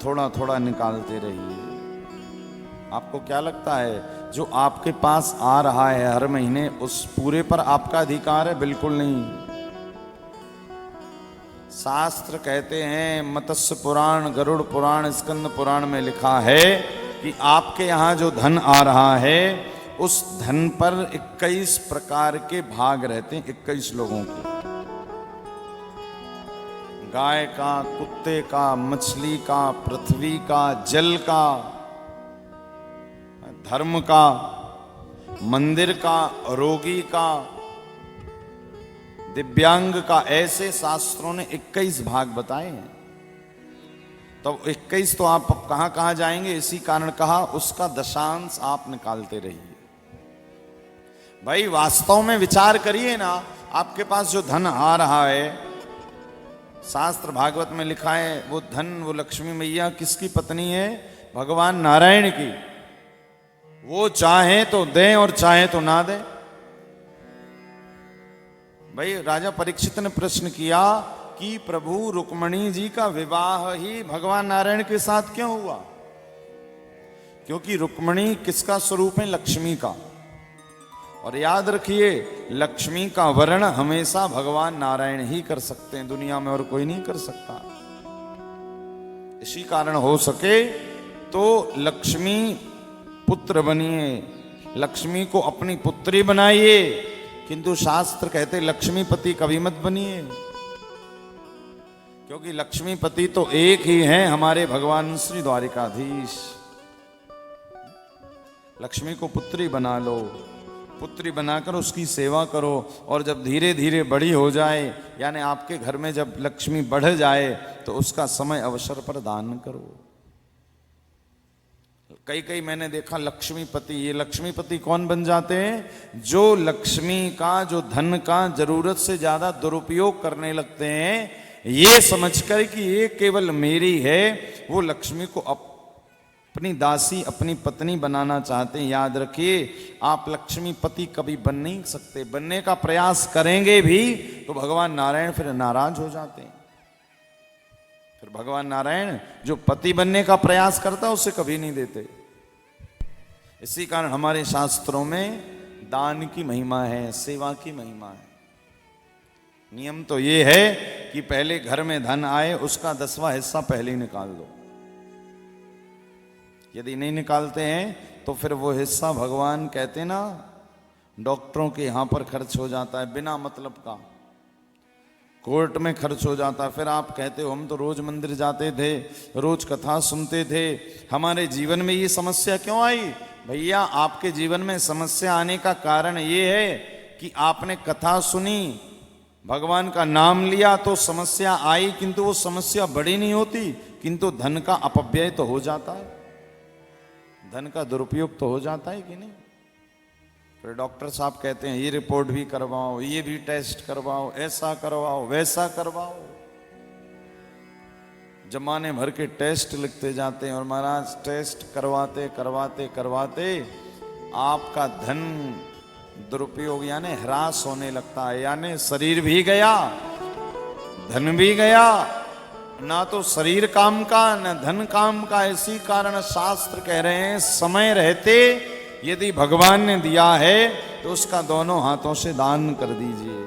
थोड़ा थोड़ा निकालते रहिए। आपको क्या लगता है जो आपके पास आ रहा है हर महीने उस पूरे पर आपका अधिकार है? बिल्कुल नहीं। शास्त्र कहते हैं, मत्स्य पुराण, गरुड़ पुराण, स्कंद पुराण में लिखा है कि आपके यहाँ जो धन आ रहा है उस धन पर 21 प्रकार के भाग रहते हैं, 21 लोगों के। गाय का, कुत्ते का, मछली का, पृथ्वी का, जल का, धर्म का, मंदिर का, रोगी का, दिव्यांग का, ऐसे शास्त्रों ने 21 भाग बताए हैं। तो 21 तो आप कहां कहां जाएंगे? इसी कारण कहा उसका दशांश आप निकालते रहिए। भाई वास्तव में विचार करिए ना, आपके पास जो धन आ रहा है, शास्त्र भागवत में लिखा है वो धन, वो लक्ष्मी मैया किसकी पत्नी है? भगवान नारायण की। वो चाहे तो दें और चाहे तो ना दें। भाई राजा परीक्षित ने प्रश्न किया कि प्रभु रुक्मणी जी का विवाह ही भगवान नारायण के साथ क्यों हुआ? क्योंकि रुक्मणी किसका स्वरूप है? लक्ष्मी का। और याद रखिए, लक्ष्मी का वर्ण हमेशा भगवान नारायण ही कर सकते हैं, दुनिया में और कोई नहीं कर सकता। इसी कारण हो सके तो लक्ष्मी पुत्र बनिए, लक्ष्मी को अपनी पुत्री बनाइए, किंतु शास्त्र कहते लक्ष्मीपति कभी मत बनिए, क्योंकि लक्ष्मीपति तो एक ही हैं, हमारे भगवान श्री द्वारिकाधीश। लक्ष्मी को पुत्री बना लो, पुत्री बनाकर उसकी सेवा करो, और जब धीरे धीरे बड़ी हो जाए, यानी आपके घर में जब लक्ष्मी बढ़ जाए, तो उसका समय अवसर पर दान करो। कई मैंने देखा लक्ष्मीपति, ये लक्ष्मीपति कौन बन जाते हैं? जो लक्ष्मी का, जो धन का जरूरत से ज्यादा दुरुपयोग करने लगते हैं, ये समझकर कि ये केवल मेरी है, वो लक्ष्मी को अपनी दासी, अपनी पत्नी बनाना चाहते हैं। याद रखिए, आप लक्ष्मीपति कभी बन नहीं सकते। बनने का प्रयास करेंगे भी तो भगवान नारायण फिर नाराज हो जाते हैं। फिर भगवान नारायण जो पति बनने का प्रयास करता है उसे कभी नहीं देते। इसी कारण हमारे शास्त्रों में दान की महिमा है, सेवा की महिमा है। नियम तो ये है कि पहले घर में धन आए उसका 10वां हिस्सा पहले ही निकाल दो। यदि नहीं निकालते हैं तो फिर वो हिस्सा, भगवान कहते ना, डॉक्टरों के यहां पर खर्च हो जाता है बिना मतलब का, कोर्ट में खर्च हो जाता है। फिर आप कहते हो हम तो रोज मंदिर जाते थे, रोज कथा सुनते थे, हमारे जीवन में ये समस्या क्यों आई? भैया आपके जीवन में समस्या आने का कारण ये है कि आपने कथा सुनी, भगवान का नाम लिया तो समस्या आई, किंतु वो समस्या बड़ी नहीं होती, किंतु धन का अपव्यय तो हो जाता है, धन का दुरुपयोग तो हो जाता है कि नहीं। फिर डॉक्टर साहब कहते हैं ये रिपोर्ट भी करवाओ, ये भी टेस्ट करवाओ, ऐसा करवाओ, वैसा करवाओ, जमाने भर के टेस्ट लिखते जाते हैं। और महाराज टेस्ट करवाते करवाते करवाते आपका धन दुरुपयोग यानी ह्रास होने लगता है, यानी शरीर भी गया, धन भी गया, ना तो शरीर काम का न धन काम का। इसी कारण शास्त्र कह रहे हैं समय रहते यदि भगवान ने दिया है तो उसका दोनों हाथों से दान कर दीजिए।